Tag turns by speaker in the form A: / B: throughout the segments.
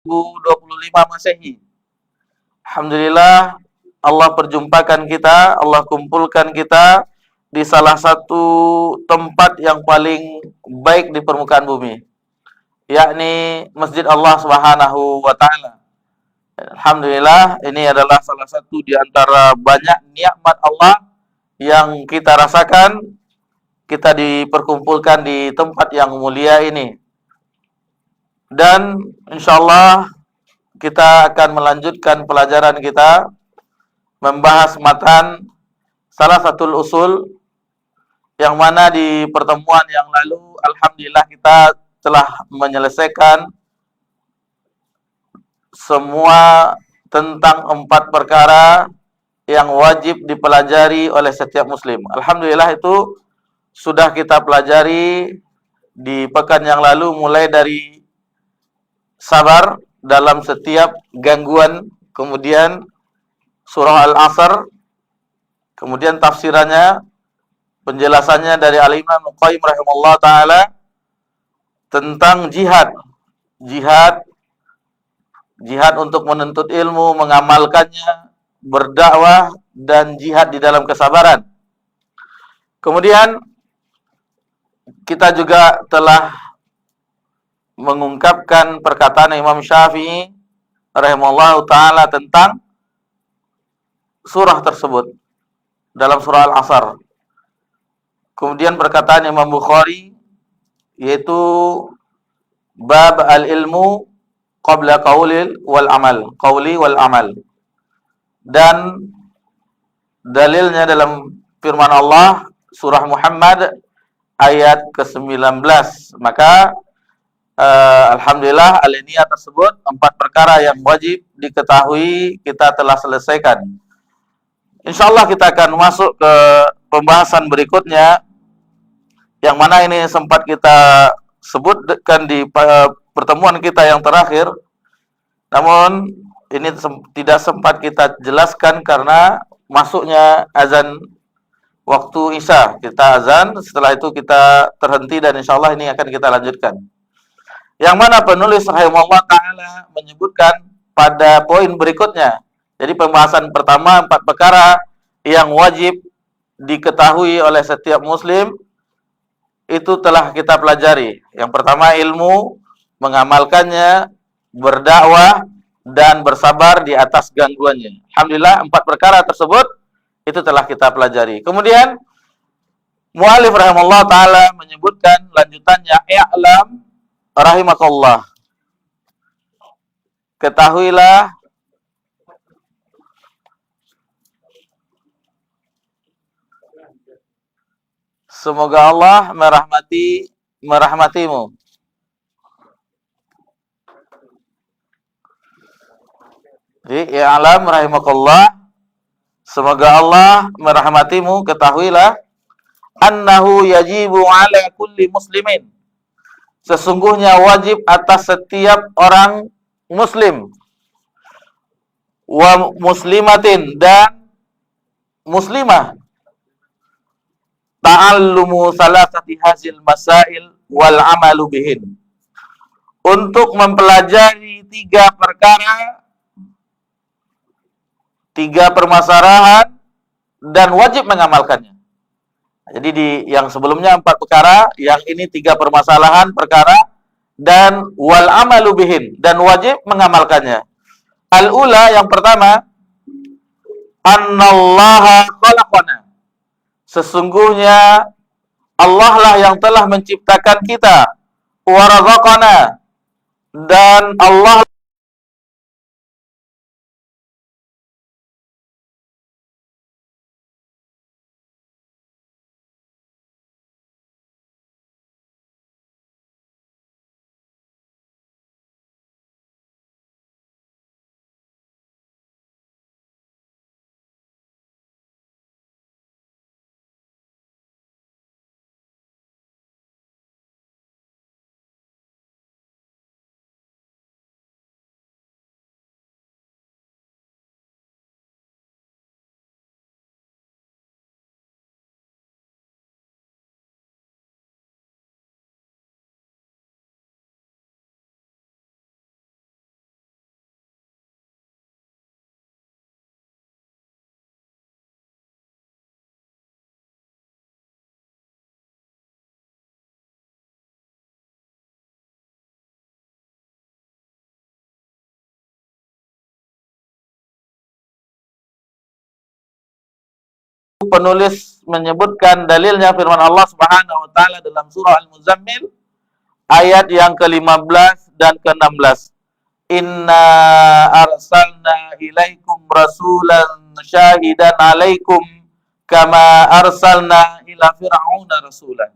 A: 2025 Masehi. Alhamdulillah Allah perjumpakan kita, Allah kumpulkan kita di salah satu tempat yang paling baik di permukaan bumi, yakni Masjid Allah Subhanahu wa taala. Alhamdulillah ini adalah salah satu di antara banyak nikmat Allah yang kita rasakan, kita diperkumpulkan di tempat yang mulia ini. Dan insyaallah kita akan melanjutkan pelajaran kita membahas matan salah satu usul, yang mana di pertemuan yang lalu alhamdulillah kita telah menyelesaikan semua tentang 4 perkara yang wajib dipelajari oleh setiap muslim. Alhamdulillah itu sudah kita pelajari di pekan yang lalu, mulai dari sabar dalam setiap gangguan, kemudian surah Al-Asr, kemudian tafsirannya, penjelasannya dari Al-Imam Al-Qayyim rahimahullah ta'ala tentang jihad. Jihad untuk menuntut ilmu, mengamalkannya, berdakwah, dan jihad di dalam kesabaran. Kemudian kita juga telah mengungkapkan perkataan Imam Syafi'i rahimahullah ta'ala tentang surah tersebut dalam surah Al-Asr. Kemudian perkataan Imam Bukhari, yaitu bab al-ilmu qabla qaulil wal amal, qauli wal amal. Dan dalilnya dalam firman Allah surah Muhammad ayat ke-19. Maka alhamdulillah alinea tersebut 4 perkara yang wajib diketahui kita telah selesaikan. Insyaallah kita akan masuk ke pembahasan berikutnya, yang mana ini sempat kita sebutkan di pertemuan kita yang terakhir, namun ini tidak sempat kita jelaskan karena masuknya azan waktu Isya. Kita azan, setelah itu kita terhenti, dan insyaallah ini akan kita lanjutkan. Yang mana penulis rahimahullah ta'ala menyebutkan pada poin berikutnya. Jadi pembahasan pertama 4 perkara yang wajib diketahui oleh setiap muslim itu telah kita pelajari. Yang pertama ilmu, mengamalkannya, berdakwah, dan bersabar di atas gangguannya. Alhamdulillah 4 perkara tersebut itu telah kita pelajari. Kemudian mu'alif rahimahullah ta'ala menyebutkan lanjutannya, i'lam rahimakallah, ketahuilah semoga Allah merahmatimu. Jadi i'lam rahimakallah, semoga Allah merahmatimu, ketahuilah annahu yajibu ala kulli muslimin, sesungguhnya wajib atas setiap orang muslim, wa muslimatin, dan muslimah, ta'allumu salasati hazil masail wal amalu bihin, untuk mempelajari 3 perkara, 3 permasalahan, dan wajib mengamalkannya. Jadi di yang sebelumnya 4 perkara, yang ini 3 permasalahan perkara, dan wal amalu bihin, dan wajib mengamalkannya. Al-ula, yang pertama, annallaha khalaqana, sesungguhnya Allah lah yang telah menciptakan kita, wa razaqana, dan Allah penulis menyebutkan dalilnya firman Allah Subhanahu wa taala dalam surah Al-Muzammil ayat yang ke-15 dan ke-16. Inna arsalna ilaikum rasulan syahidan alaikum kama arsalna ila fir'auna rasulan.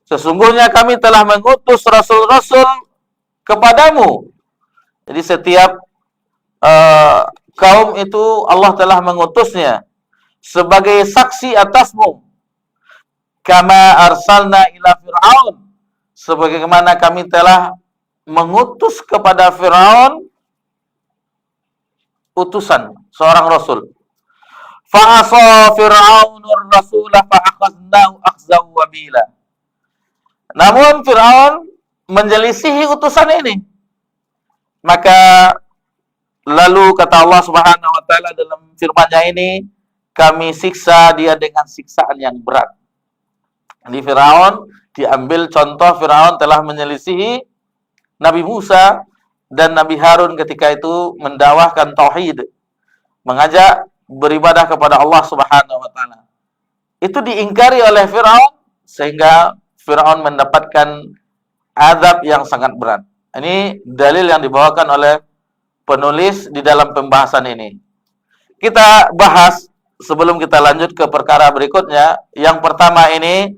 A: Sesungguhnya kami telah mengutus rasul-rasul kepadamu. Jadi setiap kaum itu Allah telah mengutusnya sebagai saksi atasmu. Kama arsalna ila fir'aun, sebagaimana kami telah mengutus kepada Firaun utusan seorang rasul. Fa'asa fir'aunur rasulah fa'akhadnahu akhzahu wabila. Namun Firaun menjelisihi utusan ini. Maka lalu kata Allah Subhanahu wa taala dalam firman-Nya ini, kami siksa dia dengan siksaan yang berat. Di Firaun diambil contoh Firaun telah menyelisihi Nabi Musa dan Nabi Harun ketika itu mendakwahkan tauhid, mengajak beribadah kepada Allah Subhanahu wa taala. Itu diingkari oleh Firaun sehingga Firaun mendapatkan azab yang sangat berat. Ini dalil yang dibawakan oleh penulis di dalam pembahasan ini. Kita bahas sebelum kita lanjut ke perkara berikutnya. Yang pertama ini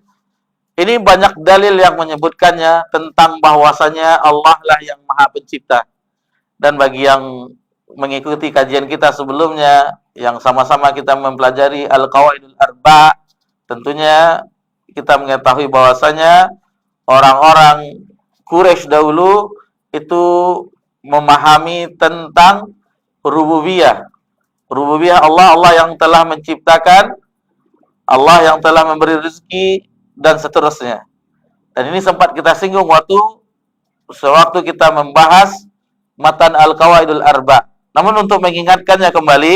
A: banyak dalil yang menyebutkannya tentang bahwasanya Allah lah yang Maha Pencipta. Dan bagi yang mengikuti kajian kita sebelumnya, yang sama-sama kita mempelajari Al-Qawaidul Arba', tentunya kita mengetahui bahwasanya orang-orang Quraisy dahulu itu memahami tentang rububiyah. Rububiyah Allah, Allah yang telah menciptakan, Allah yang telah memberi rezeki, dan seterusnya. Dan ini sempat kita singgung sewaktu kita membahas matan Al-Qawaidul Arba'. Namun untuk mengingatkannya kembali,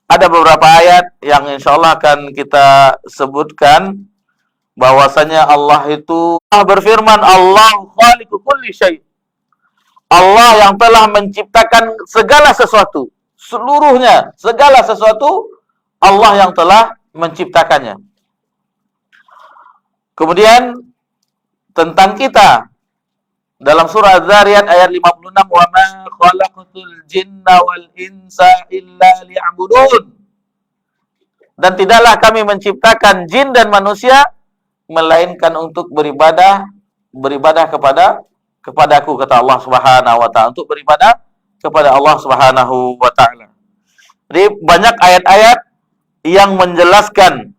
A: ada beberapa ayat yang insya Allah akan kita sebutkan bahwasanya Allah itu berfirman, Allah khaliqu kulli syai'. Allah yang telah menciptakan segala sesuatu, seluruhnya, segala sesuatu Allah yang telah menciptakannya. Kemudian tentang kita dalam surah Az-Zariyat ayat 56, wa ma khalaqtul jinna wal insa illa liya'budun. Dan tidaklah kami menciptakan jin dan manusia melainkan untuk beribadah kepadaku, kata Allah Subhanahu wa taala, untuk beribadah kepada Allah Subhanahu wa taala. Jadi banyak ayat-ayat yang menjelaskan,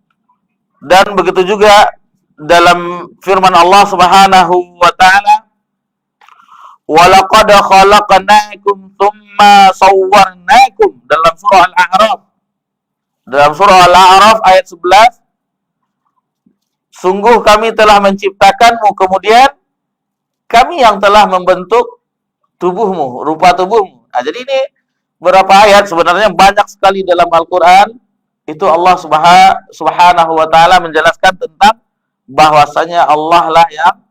A: dan begitu juga dalam firman Allah Subhanahu wa taala, walaqad khalaqnakum tsumma sawwarnakum, dalam surah Al-A'raf. Dalam surah Al-A'raf ayat 11, sungguh kami telah menciptakanmu, kemudian kami yang telah membentuk tubuhmu, rupa tubuhmu. Nah, jadi ini beberapa ayat, sebenarnya banyak sekali dalam Al-Quran, itu Allah Subhanahu wa ta'ala menjelaskan tentang bahwasanya Allah lah yang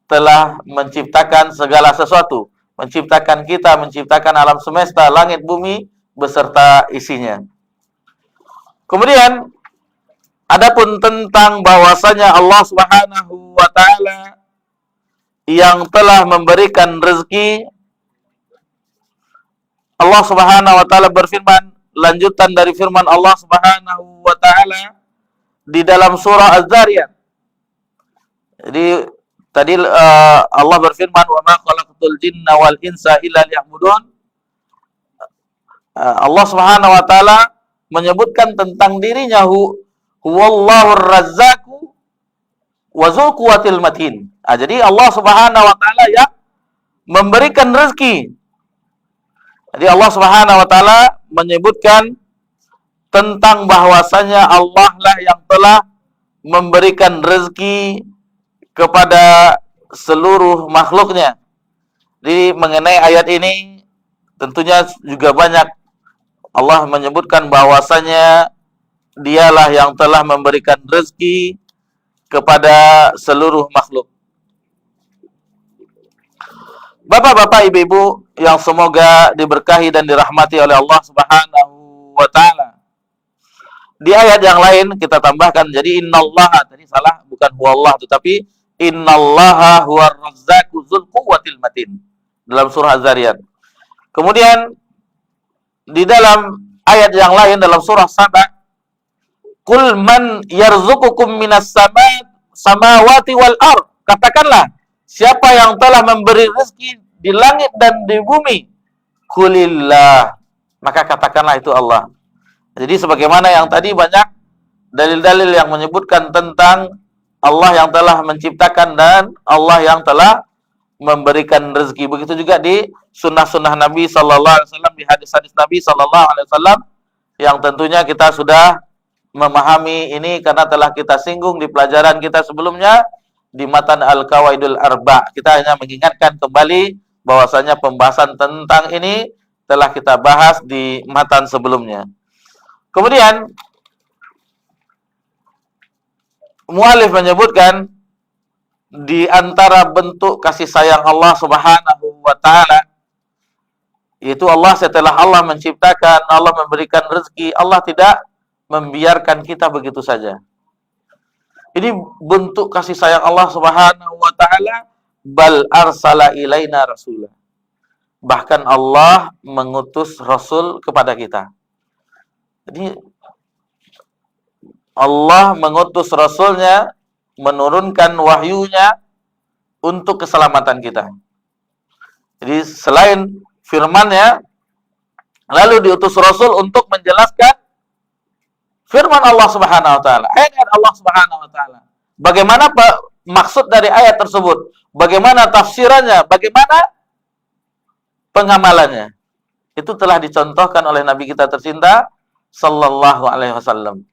A: telah menciptakan segala sesuatu, menciptakan kita, menciptakan alam semesta, langit, bumi, beserta isinya. Kemudian adapun tentang bahwasanya Allah Subhanahu wa ta'ala yang telah memberikan rezeki, Allah Subhanahu wa ta'ala berfirman, lanjutan dari firman Allah Subhanahu wa ta'ala di dalam surah Az-Zariyat. Jadi tadi Allah berfirman, wa ma khalaqtul jinna wal insa illa liya'budun. Allah Subhanahu wa taala menyebutkan tentang dirinya, huwallahur razzaqu wa dzul quwwatil matin. Jadi Allah Subhanahu wa taala yang memberikan rezeki. Jadi Allah Subhanahu wa taala menyebutkan tentang bahwasanya Allah lah yang telah memberikan rezeki kepada seluruh makhluknya. Jadi mengenai ayat ini tentunya juga banyak Allah menyebutkan bahwasanya dialah yang telah memberikan rezeki kepada seluruh makhluk. Bapak-bapak, ibu-ibu yang semoga diberkahi dan dirahmati oleh Allah Subhanahu wa taala. Di ayat yang lain kita tambahkan, jadi innallaha, tadi salah, bukan huwallah, tetapi innallaha huwar razzaqu dzul quwwatil matin dalam surah Az-Zariyat. Kemudian di dalam ayat yang lain dalam surah Saba, qul man yarzuqukum minas samawati wal ard. Katakanlah, siapa yang telah memberi rezeki di langit dan di bumi? Qulillah. Maka katakanlah itu Allah. Jadi sebagaimana yang tadi banyak dalil-dalil yang menyebutkan tentang Allah yang telah menciptakan dan Allah yang telah memberikan rezeki. Begitu juga di sunnah-sunnah Nabi Sallallahu Alaihi Wasallam, di hadis-hadis Nabi Sallallahu Alaihi Wasallam, yang tentunya kita sudah memahami ini karena telah kita singgung di pelajaran kita sebelumnya di matan Al-Qawaidul Arba. Kita hanya mengingatkan kembali bahwasanya pembahasan tentang ini telah kita bahas di matan sebelumnya. Kemudian mu'alif menyebutkan di antara bentuk kasih sayang Allah Subhanahu wa taala, yaitu Allah setelah Allah menciptakan, Allah memberikan rezeki, Allah tidak membiarkan kita begitu saja. Ini bentuk kasih sayang Allah Subhanahu wa taala, bal arsala ilaina rasulah. Bahkan Allah mengutus rasul kepada kita. Jadi Allah mengutus rasulnya, menurunkan wahyunya untuk keselamatan kita. Jadi selain firman-Nya, lalu diutus rasul untuk menjelaskan firman Allah Subhanahu wa taala, ayat Allah Subhanahu wa taala. Bagaimana maksud dari ayat tersebut? Bagaimana tafsirannya? Bagaimana pengamalannya? Itu telah dicontohkan oleh Nabi kita tercinta sallallahu alaihi wasallam.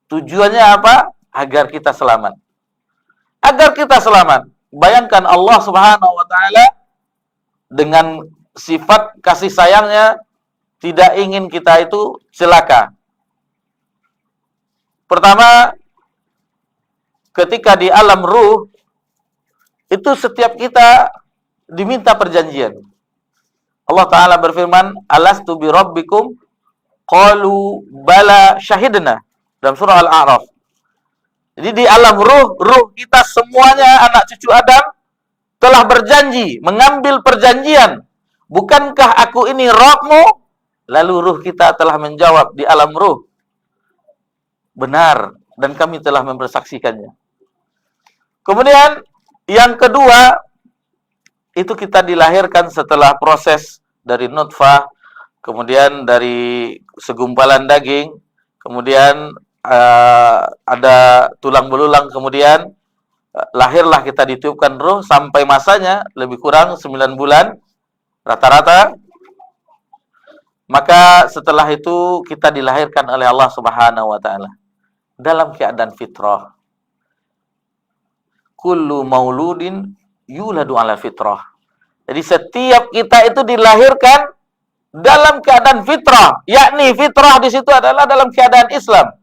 A: Tujuannya apa? Agar kita selamat. Agar kita selamat. Bayangkan Allah Subhanahu wa taala dengan sifat kasih sayangnya tidak ingin kita itu celaka. Pertama, ketika di alam ruh itu setiap kita diminta perjanjian. Allah taala berfirman, "Alastu bi rabbikum?" Qalu bala syahidna, dalam surah Al-A'raf. Jadi di alam ruh kita semuanya anak cucu Adam telah berjanji, mengambil perjanjian. Bukankah aku ini Rabbmu? Lalu ruh kita telah menjawab di alam ruh, benar, dan kami telah mempersaksikannya. Kemudian yang kedua, itu kita dilahirkan setelah proses dari nutfah, kemudian dari segumpalan daging, kemudian ada tulang belulang, kemudian lahirlah kita ditiupkan ruh sampai masanya lebih kurang 9 bulan rata-rata. Maka setelah itu kita dilahirkan oleh Allah Subhanahu wa taala dalam keadaan fitrah. Kullu mauludin yuladu ala fitrah. Jadi setiap kita itu dilahirkan dalam keadaan fitrah, yakni fitrah di situ adalah dalam keadaan Islam.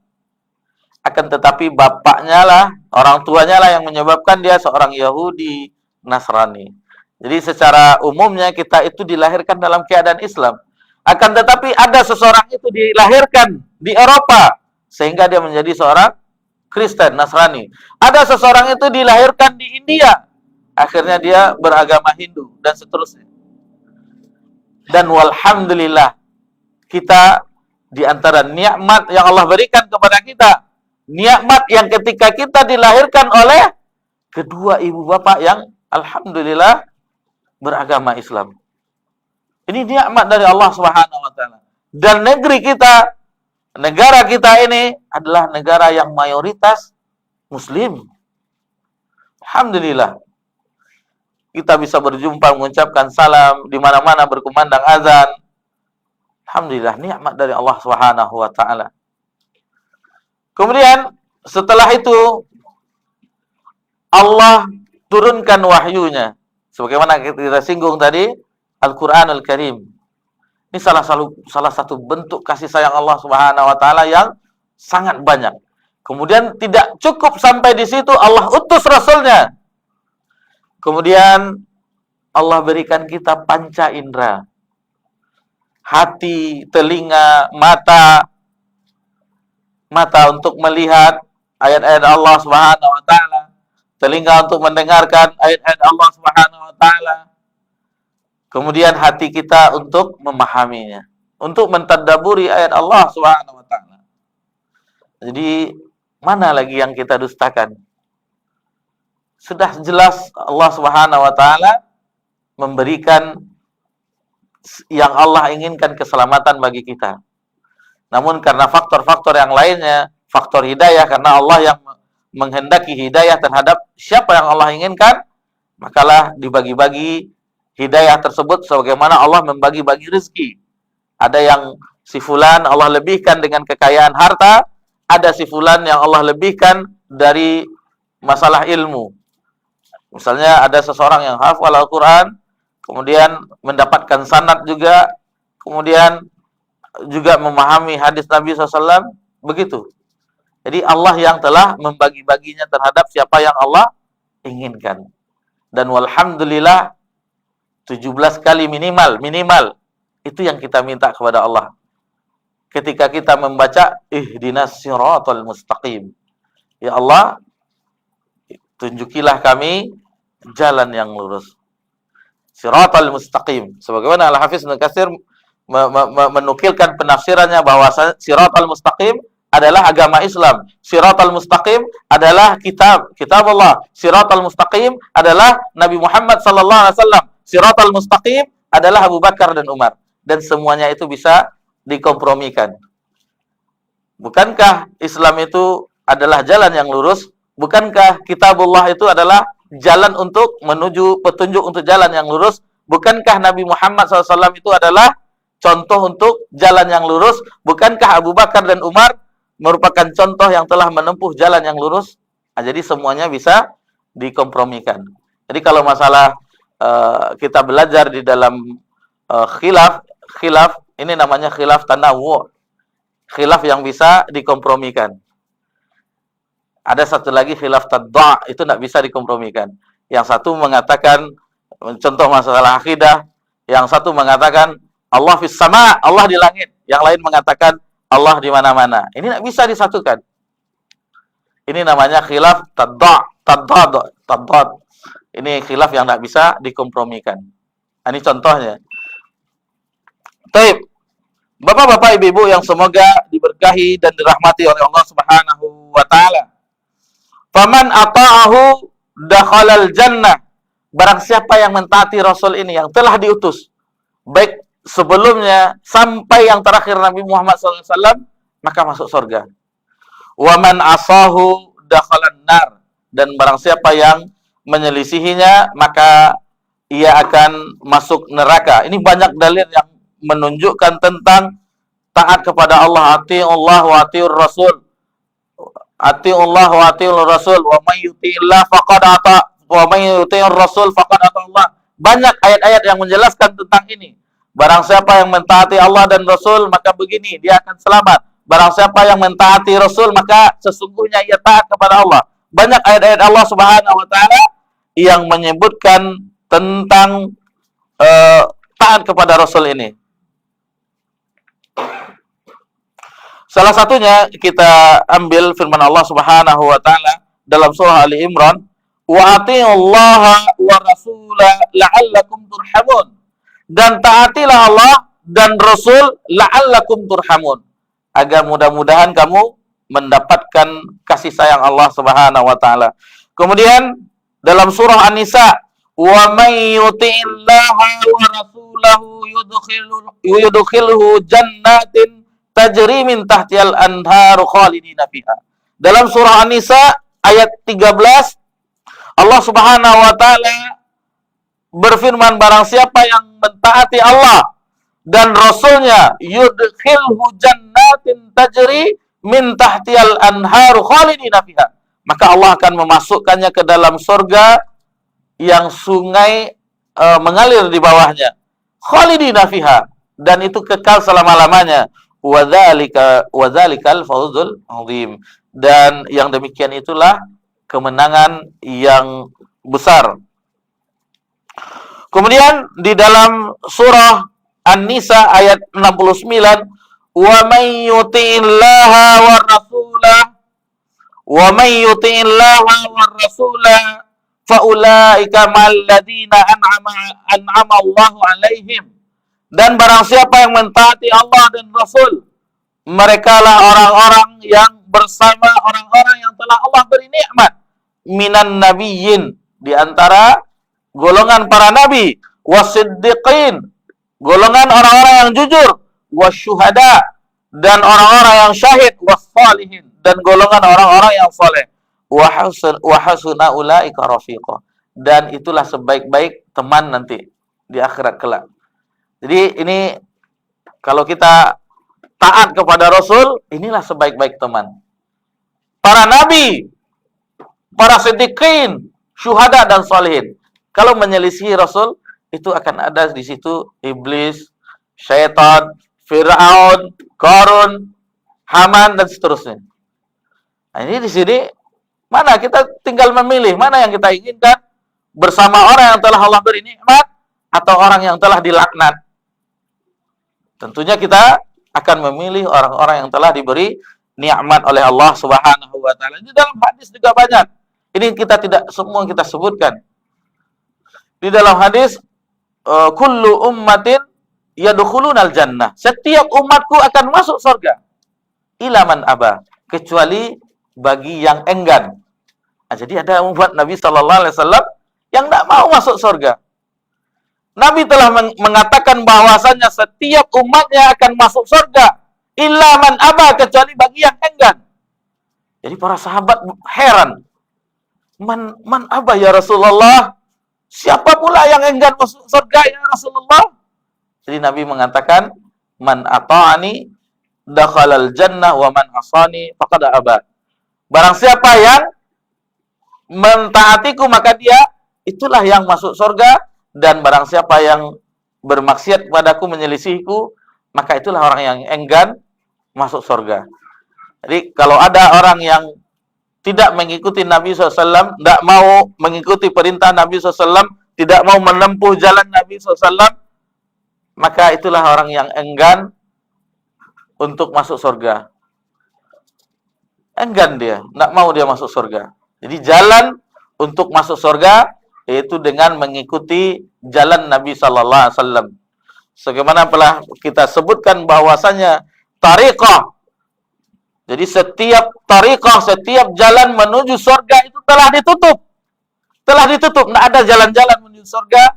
A: Akan tetapi bapaknya lah, orang tuanya lah yang menyebabkan dia seorang Yahudi, Nasrani. Jadi secara umumnya kita itu dilahirkan dalam keadaan Islam. Akan tetapi ada seseorang itu dilahirkan di Eropa sehingga dia menjadi seorang Kristen, Nasrani. Ada seseorang itu dilahirkan di India, akhirnya dia beragama Hindu dan seterusnya. Dan walhamdulillah, kita di antara nikmat yang Allah berikan kepada kita, nikmat yang ketika kita dilahirkan oleh kedua ibu bapak yang alhamdulillah beragama Islam. Ini nikmat dari Allah Subhanahu wa taala. Dan negeri kita, negara kita ini adalah negara yang mayoritas muslim. Alhamdulillah. Kita bisa berjumpa, mengucapkan salam di mana-mana berkumandang azan. Alhamdulillah, nikmat dari Allah Subhanahu wa taala. Kemudian setelah itu Allah turunkan wahyunya. Sebagaimana kita singgung tadi, Al-Qur'anul Karim. Ini salah satu bentuk kasih sayang Allah Subhanahu wa taala yang sangat banyak. Kemudian tidak cukup sampai di situ, Allah utus rasulnya. Kemudian Allah berikan kita panca indera. Hati, telinga, mata. mata untuk melihat ayat-ayat Allah Subhanahu wa taala, telinga untuk mendengarkan ayat-ayat Allah Subhanahu wa taala. Kemudian hati kita untuk memahaminya, untuk mentadabburi ayat Allah Subhanahu wa taala. Jadi mana lagi yang kita dustakan? Sudah jelas Allah Subhanahu wa taala memberikan yang Allah inginkan keselamatan bagi kita. Namun karena faktor-faktor yang lainnya, faktor hidayah, karena Allah yang menghendaki hidayah terhadap siapa yang Allah inginkan, makalah dibagi-bagi hidayah tersebut sebagaimana Allah membagi-bagi rezeki. Ada yang si fulan Allah lebihkan dengan kekayaan harta, ada si fulan yang Allah lebihkan dari masalah ilmu. Misalnya ada seseorang yang hafal Al-Quran, kemudian mendapatkan sanad juga, kemudian juga memahami hadis Nabi SAW, begitu. Jadi Allah yang telah membagi-baginya terhadap siapa yang Allah inginkan. Dan walhamdulillah 17 kali minimal itu yang kita minta kepada Allah. Ketika kita membaca ihdinas siratal mustaqim. Ya Allah, tunjukilah kami jalan yang lurus. Siratal mustaqim. Sebagaimana Al-Hafiz Ibnu Katsir menukilkan penafsirannya bahwa siratal mustaqim adalah agama Islam. Siratal mustaqim adalah kitab Allah. Siratal mustaqim adalah Nabi Muhammad sallallahu alaihi wasallam. Siratal mustaqim adalah Abu Bakar dan Umar. Dan semuanya itu bisa dikompromikan. Bukankah Islam itu adalah jalan yang lurus? Bukankah kitabullah itu adalah jalan untuk menuju petunjuk untuk jalan yang lurus? Bukankah Nabi Muhammad SAW itu adalah contoh untuk jalan yang lurus? Bukankah Abu Bakar dan Umar merupakan contoh yang telah menempuh jalan yang lurus? Nah, jadi semuanya bisa dikompromikan. Jadi kalau masalah kita belajar di dalam khilaf ini namanya khilaf tanawu'. Khilaf yang bisa dikompromikan. Ada satu lagi khilaf tadda', itu tidak bisa dikompromikan. Yang satu mengatakan, contoh masalah akidah, yang satu mengatakan Allah fis sama', Allah di langit. Yang lain mengatakan Allah di mana-mana. Ini tidak bisa disatukan. Ini namanya khilaf tadda'. Ini khilaf yang tidak bisa dikompromikan. Ini contohnya. Taib. Bapak-bapak, ibu-ibu yang semoga diberkahi dan dirahmati oleh Allah Subhanahu wa taala. Faman ata'ahu dakhalal jannah. Barang siapa yang mentaati Rasul ini yang telah diutus, baik sebelumnya sampai yang terakhir Nabi Muhammad SAW, maka masuk surga. Wa man asahu dakhalan nar. Dan barang siapa yang menyelisihinya, maka ia akan masuk neraka. Ini banyak dalil yang menunjukkan tentang taat kepada Allah. Ati'ullah wa ati'ur rasul. Ati'ullah wa ati'ur rasul. Wa may yuti'illah faqad ata' wa may yuti'ur rasul faqad ata Allah. Banyak ayat-ayat yang menjelaskan tentang ini. Barang siapa yang mentaati Allah dan Rasul, maka begini, dia akan selamat. Barang siapa yang mentaati Rasul, maka sesungguhnya ia taat kepada Allah. Banyak ayat-ayat Allah Subhanahu wa taala yang menyebutkan tentang taat kepada Rasul ini. Salah satunya kita ambil firman Allah Subhanahu wa taala dalam surah Ali Imran, wa atiullaha wa rasulah la'allakum turhamun. Dan taatilah Allah dan Rasul la'allakum turhamun, agar mudah-mudahan kamu mendapatkan kasih sayang Allah Subhanahu wa taala. Kemudian dalam surah An-Nisa, wa may yuti'illaha wa rasulahu yudkhilhu jannatin tajri min tahtihal anharu khalidina fiha. Dalam surah An-Nisa ayat 13, Allah Subhanahu wa taala berfirman, barang siapa yang mentaati Allah dan Rasulnya, yudkhilhu jannatin tajri min tahtihal anharu khalidina fiha, maka Allah akan memasukkannya ke dalam surga yang sungai mengalir di bawahnya, khalidina fiha, dan itu kekal selama-lamanya. Wadzalikal fawzul azim. Dan yang demikian itulah kemenangan yang besar. Kemudian di dalam surah An-Nisa ayat 69, wa may yuti'illaha wa rasul Wa may yuti'illaha war rasula fa ulaika ma'al ladzina an'ama Allahu 'alaihim. Dan barang siapa yang mentaati Allah dan Rasul, merekalah orang-orang yang bersama orang-orang yang telah Allah beri nikmat minan nabiyyin, di antara golongan para nabi, wasiddiqin, golongan orang-orang yang jujur, wasyuhada, dan orang-orang yang syahid, wassalihin, dan golongan orang-orang yang soleh, wa hasuna ulaika rafiqa, dan itulah sebaik-baik teman nanti di akhirat kelak. Jadi ini kalau kita taat kepada Rasul, inilah sebaik-baik teman. Para nabi, para siddiqin, syuhada dan salihin. Kalau menyelisihi Rasul, itu akan ada di situ iblis, syaitan, Fir'aun, Qarun, Haman dan seterusnya. Nah, ini di sini mana kita tinggal memilih mana yang kita inginkan, bersama orang yang telah Allah beri nikmat atau orang yang telah dilaknat. Tentunya kita akan memilih orang-orang yang telah diberi nikmat oleh Allah Subhanahu wa taala. Di dalam hadis juga banyak. Ini kita tidak semua kita sebutkan. Di dalam hadis kullu ummatin yadkhulunal jannah. Setiap umatku akan masuk surga. Ila man aba, kecuali bagi yang enggan. Nah, jadi ada umat Nabi sallallahu alaihi wasallam yang tidak mau masuk surga. Nabi telah mengatakan bahwasanya setiap umatnya akan masuk surga. Illa man aba, kecuali bagi yang enggan. Jadi para sahabat heran. Man aba ya Rasulullah? Siapa pula yang enggan masuk surga ya Rasulullah? Jadi Nabi mengatakan, man ata'ani dakhalal jannah wa man asani faqad aba. Barang siapa yang mentaatiku maka dia itulah yang masuk surga, dan barang siapa yang bermaksiat kepadaku, menyelisihiku, maka itulah orang yang enggan masuk surga. Jadi kalau ada orang yang tidak mengikuti Nabi SAW, tidak mau mengikuti perintah Nabi SAW, tidak mau menempuh jalan Nabi SAW, maka itulah orang yang enggan untuk masuk surga. Enggan dia, tidak mau dia masuk surga. Jadi jalan untuk masuk surga yaitu dengan mengikuti jalan Nabi SAW. Sebagaimana telah kita sebutkan bahwasanya tariqah, jadi setiap tariqah, setiap jalan menuju surga itu telah ditutup. Telah ditutup. Tidak ada jalan-jalan menuju surga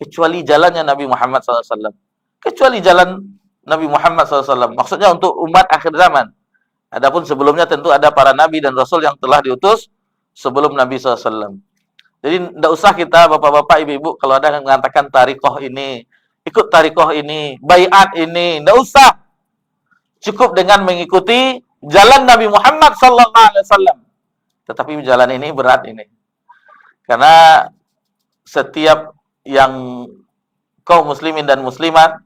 A: kecuali jalannya Nabi Muhammad SAW. Kecuali jalan Nabi Muhammad SAW. Maksudnya untuk umat akhir zaman. Adapun sebelumnya tentu ada para nabi dan rasul yang telah diutus sebelum Nabi SAW. Jadi tidak usah kita bapak-bapak, ibu-ibu, kalau ada yang mengatakan tariqah ini, ikut tariqah ini, baiat ini, tidak usah. Cukup dengan mengikuti jalan Nabi Muhammad SAW. Tetapi jalan ini berat ini. Karena setiap yang kaum muslimin dan muslimat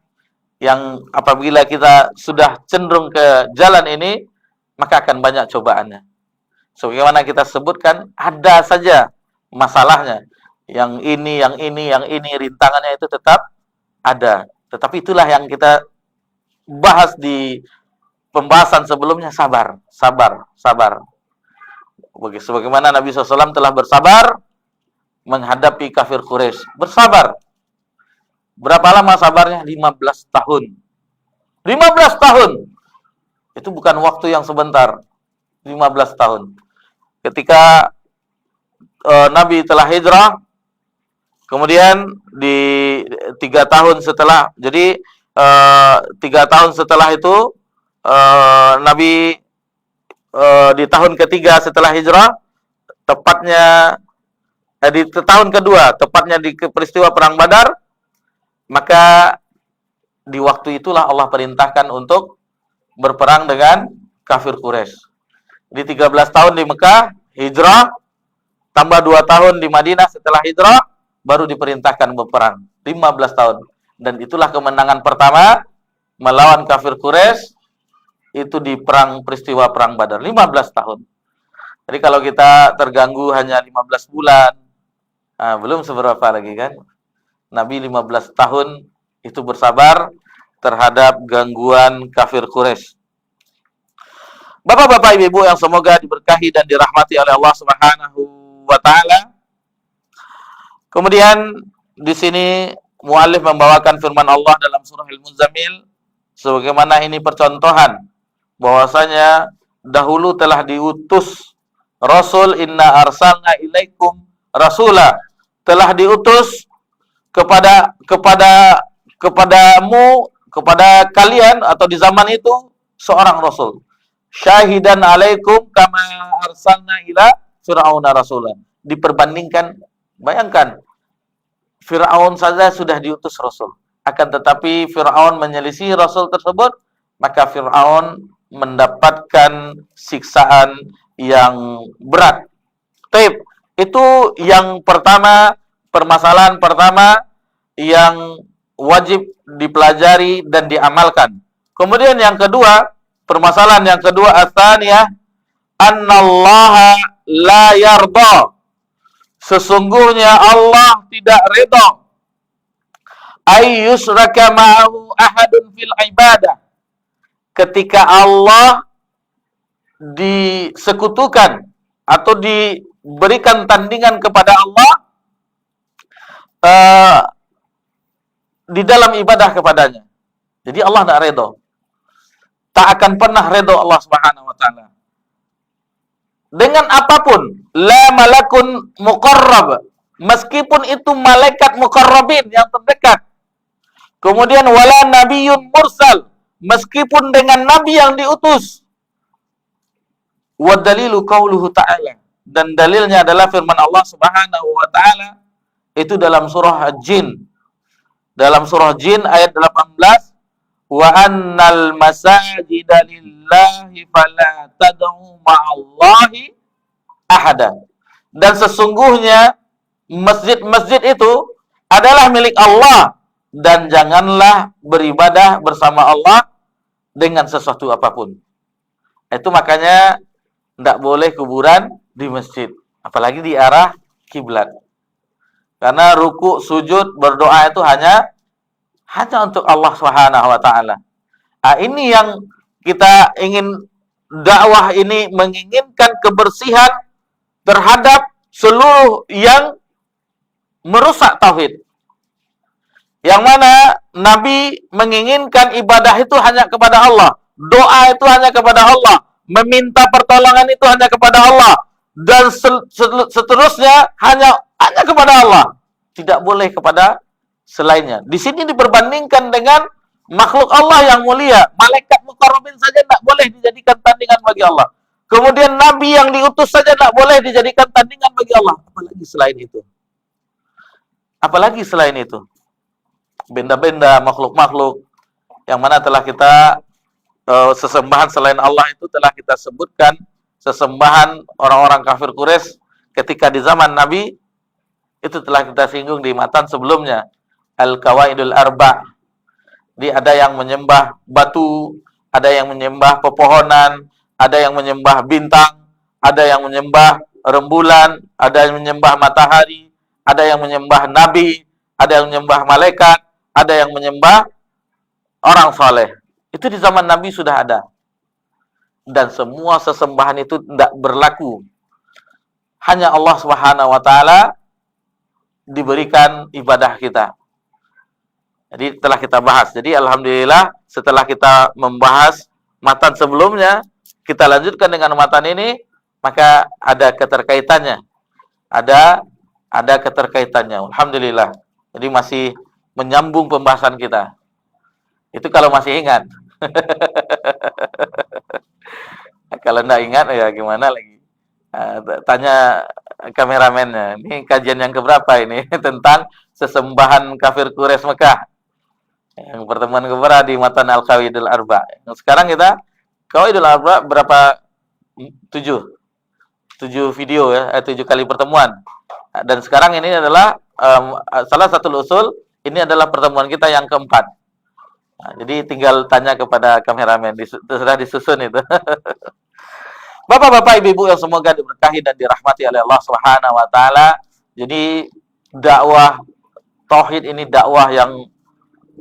A: yang apabila kita sudah cenderung ke jalan ini, maka akan banyak cobaannya. Sebagaimana kita sebutkan, ada saja masalahnya. Yang ini, rintangannya itu tetap ada. Tetapi itulah yang kita bahas di pembahasan sebelumnya, sabar. Sebagaimana Nabi SAW telah bersabar menghadapi kafir Quraisy. Bersabar. Berapa lama sabarnya? 15 tahun. 15 tahun. Itu bukan waktu yang sebentar. 15 tahun. Ketika Nabi telah hijrah, kemudian di 3 tahun setelah, jadi 3 tahun setelah itu, Nabi di tahun ketiga setelah hijrah, tepatnya di tahun kedua, tepatnya di peristiwa perang Badar, maka di waktu itulah Allah perintahkan untuk berperang dengan kafir Quraisy. Di 13 tahun di Mekah hijrah, tambah 2 tahun di Madinah setelah hijrah, baru diperintahkan berperang. 15 tahun. Dan itulah kemenangan pertama melawan kafir Quraisy, itu di peristiwa perang Badar. 15 tahun. Jadi kalau kita terganggu hanya 15 bulan, belum seberapa lagi kan. Nabi 15 tahun itu bersabar terhadap gangguan kafir Quraisy. Bapak-bapak, ibu-ibu yang semoga diberkahi dan dirahmati oleh Allah Subhanahu wa taala. Kemudian di sini muallif membawakan firman Allah dalam surah Al-Muzammil sebagaimana ini percontohan bahwasanya dahulu telah diutus Rasul, inna arsalna ilaikum rasula, telah diutus kepadamu, kepada kalian atau di zaman itu seorang rasul. Syahidan alaikum kama arsalna ila fir'auna rasulan. Diperbandingkan, bayangkan Fir'aun saja sudah diutus rasul, akan tetapi Fir'aun menyelisih rasul tersebut, maka Fir'aun mendapatkan siksaan yang berat. Taib, itu yang pertama, permasalahan pertama yang wajib dipelajari dan diamalkan. Kemudian yang kedua, permasalahan yang kedua, atsaniyah, annallaha la yarda. Sesungguhnya Allah tidak redha ayyusraka ma'ahu ahadun fil ibadah. Ketika Allah disekutukan atau diberikan tandingan kepada Allah di dalam ibadah kepadanya. Jadi Allah tidak redha. Tak akan pernah redha Allah Subhanahu wa taala. Dengan apapun, la malakun muqarrab, meskipun itu malaikat muqarrabin yang terdekat. Kemudian wala nabiyyun mursal, meskipun dengan nabi yang diutus. Wa dalilu qauluhu ta'ala, dan dalilnya adalah firman Allah Subhanahu wa taala itu dalam surah Jin. Dalam surah Jin ayat 18, wa annal masajida lillahi fala tad'u ma'allahi ahada. Dan sesungguhnya masjid-masjid itu adalah milik Allah, dan janganlah beribadah bersama Allah dengan sesuatu apapun. Itu makanya tidak boleh kuburan di masjid, apalagi di arah kiblat. Karena ruku, sujud, berdoa itu hanya untuk Allah Subhanahu wa taala. Nah, ini yang kita ingin, dakwah ini menginginkan kebersihan terhadap seluruh yang merusak tauhid. Yang mana Nabi menginginkan ibadah itu hanya kepada Allah, doa itu hanya kepada Allah, meminta pertolongan itu hanya kepada Allah, dan seterusnya hanya kepada Allah. Tidak boleh kepada selainnya. Di sini diperbandingkan dengan makhluk Allah yang mulia. Malaikat muqarrabin saja tidak boleh dijadikan tandingan bagi Allah. Kemudian Nabi yang diutus saja tidak boleh dijadikan tandingan bagi Allah. Apalagi selain itu. Apalagi selain itu. Benda-benda, makhluk-makhluk yang mana telah kita sesembahan selain Allah itu telah kita sebutkan. Sesembahan orang-orang kafir Quraisy ketika di zaman Nabi itu telah kita singgung di matan sebelumnya. Al-Qawaidul Arba'. Jadi ada yang menyembah batu, ada yang menyembah pepohonan, ada yang menyembah bintang, ada yang menyembah rembulan, ada yang menyembah matahari, ada yang menyembah nabi, ada yang menyembah malaikat, ada yang menyembah orang soleh. Itu di zaman Nabi sudah ada. Dan semua sesembahan itu tidak berlaku. Hanya Allah Subhanahu wa taala diberikan ibadah kita. Jadi telah kita bahas. Jadi alhamdulillah setelah kita membahas matan sebelumnya, kita lanjutkan dengan matan ini, maka ada keterkaitannya. Ada keterkaitannya. Alhamdulillah. Jadi masih menyambung pembahasan kita. Itu kalau masih ingat. Kalau enggak ingat ya gimana lagi? Tanya kameramennya. Ini kajian yang keberapa ini tentang sesembahan kafir Quraisy Mekah. Yang pertemuan keberapa di matan Al-Qawaidul Arba'. Sekarang kita Qawaidul Arba' berapa? 7 video ya, 7 kali pertemuan. Dan sekarang ini adalah salah satu usul, ini adalah pertemuan kita yang keempat. Nah, jadi tinggal tanya kepada kameramen, sudah disusun itu. Bapak-bapak, ibu-ibu yang semoga diberkahi dan dirahmati oleh Allah Subhanahu wa taala. Jadi dakwah tauhid ini dakwah yang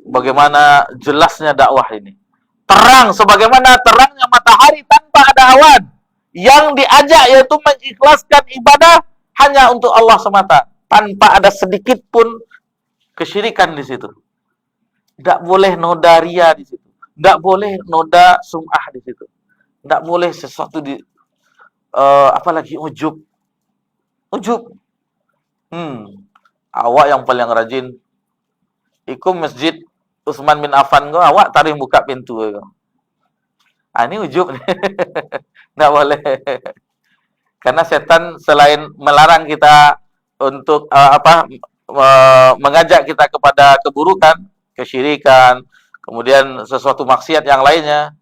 A: bagaimana jelasnya dakwah ini. terang sebagaimana terangnya matahari tanpa ada awan. Yang diajak yaitu mengikhlaskan ibadah hanya untuk Allah semata, tanpa ada sedikit pun kesyirikan di situ. Tidak boleh noda ria di situ. Tidak boleh noda sum'ah di situ. Tidak boleh sesuatu di apalagi ujub. Ujub. Awak yang paling rajin ikut masjid Utsman bin Affan kau, awak tarik buka pintu kau. Ini ujub. Tidak boleh. Karena setan selain melarang kita untuk mengajak kita kepada keburukan, kesyirikan, kemudian sesuatu maksiat yang lainnya,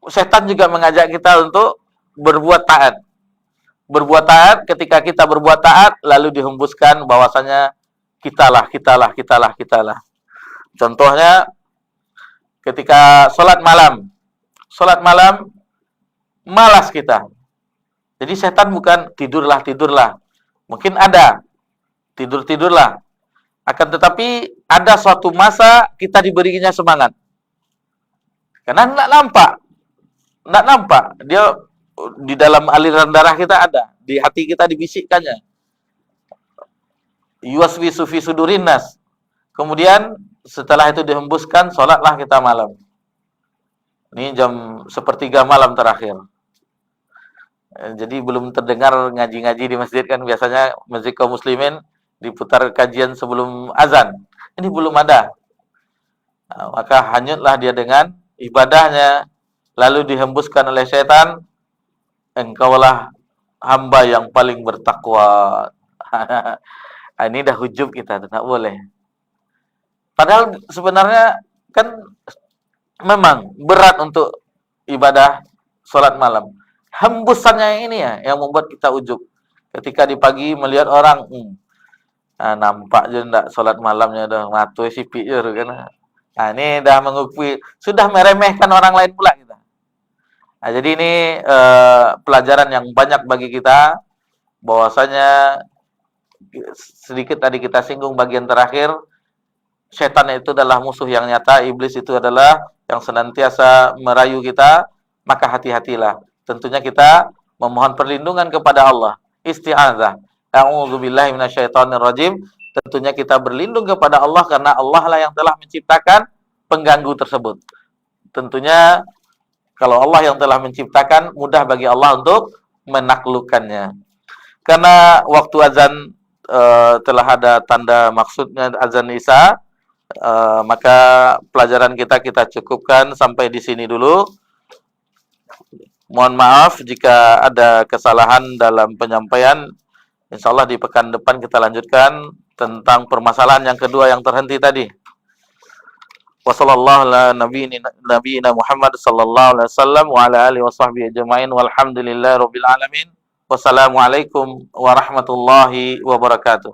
A: setan juga mengajak kita untuk berbuat taat. Berbuat taat, ketika kita berbuat taat, lalu dihembuskan bahwasanya kitalah. Contohnya, ketika sholat malam, malas kita. Jadi setan bukan tidurlah. Mungkin ada, tidurlah. Akan tetapi, ada suatu masa kita diberinya semangat. Karena tidak nampak. Dia di dalam aliran darah kita ada, di hati kita dibisikkannya. Yuwaswisu fi sudurin nas. Kemudian setelah itu dihembuskan, sholatlah kita malam. Ini jam 1/3 malam terakhir. Jadi belum terdengar ngaji-ngaji di masjid kan, biasanya masjid kaum muslimin diputar kajian sebelum azan. Ini belum ada. Maka hanyutlah dia dengan ibadahnya, lalu dihembuskan oleh setan, engkaulah hamba yang paling bertakwa. Ini dah hujub kita, tidak boleh. Padahal sebenarnya kan memang berat untuk ibadah sholat malam. Hembusannya ini ya yang membuat kita ujub. Ketika di pagi melihat orang, nampak je ndak sholat malamnya dah matui sipik je kan. Ini dah mengukui, sudah meremehkan orang lain pula kita. Jadi ini pelajaran yang banyak bagi kita, bahwasanya sedikit tadi kita singgung bagian terakhir, setan itu adalah musuh yang nyata, iblis itu adalah yang senantiasa merayu kita, maka hati-hatilah. Tentunya kita memohon perlindungan kepada Allah, isti'adzah. A'udzubillahi minasyaitonirrajim. Tentunya kita berlindung kepada Allah karena Allah lah yang telah menciptakan pengganggu tersebut. Tentunya kalau Allah yang telah menciptakan, mudah bagi Allah untuk menaklukkannya. Karena waktu azan telah ada tanda maksudnya azan Isya, maka pelajaran kita cukupkan sampai di sini dulu. Mohon maaf jika ada kesalahan dalam penyampaian. Insyaallah di pekan depan kita lanjutkan tentang permasalahan yang kedua yang terhenti tadi. Wassallallahu ala nabiyina Muhammad sallallahu alaihi wasallam wa ala alihi washabbihi ajmain walhamdulillahirabbil alamin. Wassalamualaikum warahmatullahi wabarakatuh.